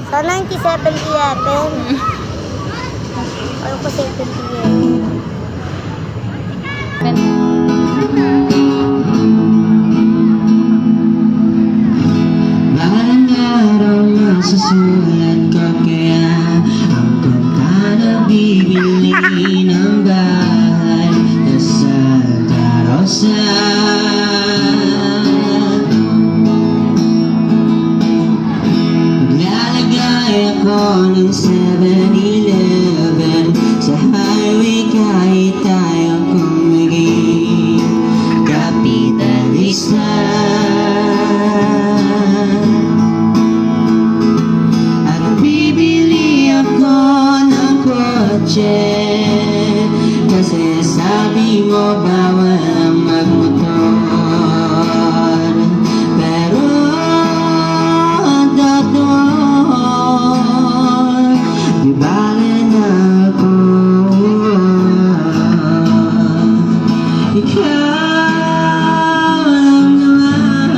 Sana 90-70 Ano ko 70 Balang araw masusulat ko kaya ang kanta na bibili ng bahay na Santa Rosa. Maglalagay ako ng 7-Eleven sa highway kahit tayo kung maging kapitalista. Kasi sabi mo bawal ang magmotor, pero ang totoo di bale na ako. Ikaw lang naman,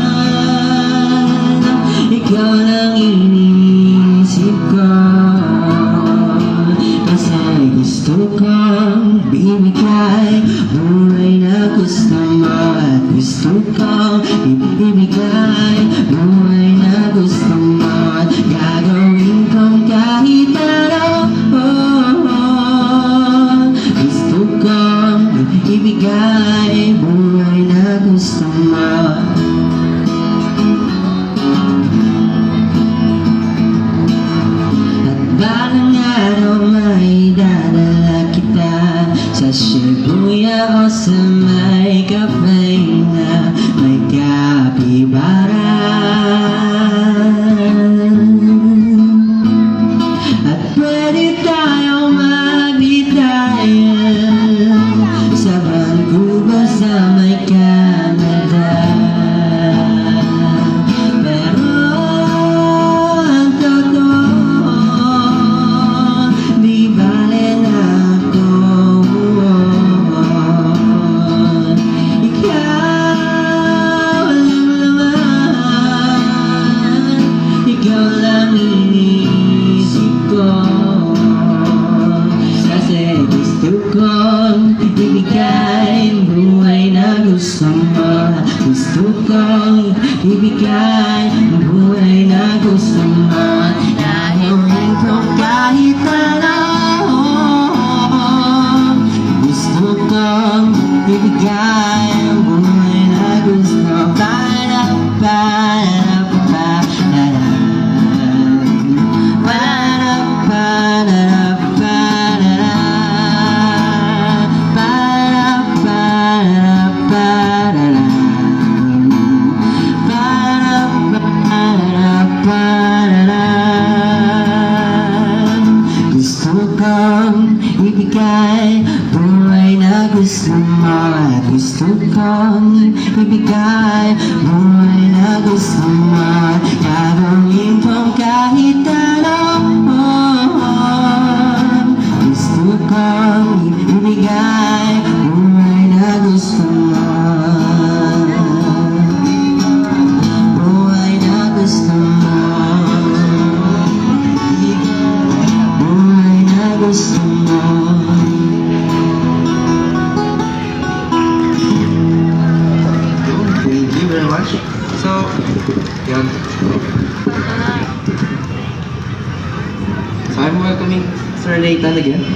ikaw lang iniisip ko. Gusto kong bibigay buhay na gusto mo, at gusto kong ibibigay buhay na gusto mo, at gagawin kong kahit ano. Gusto kong ibigay buhay na gusto mo. Balang araw may dadala kita sa Shibuya o sa may cafe na may kapibara. At pwede tayo magbitayan sa Vancouver sa may Canada. Ikaw lang iniisip ko, kasi gusto kong ibigay buhay na gusto mo. Gusto kong ibigay buhay na gusto mo, gagawin ko kahit ano. Gusto kong ibigay buhay na gusto mo. Gusto kong ibigay buhay na gusto mo, at gusto kong ibigay buhay na gusto mo, gagawin kong kahit ano. Gusto kong ibigay buhay na gusto mo, buhay na gusto mo, buhay na gusto mo. Thank you very much. So, yan. So I'm welcoming Sir Nathan again.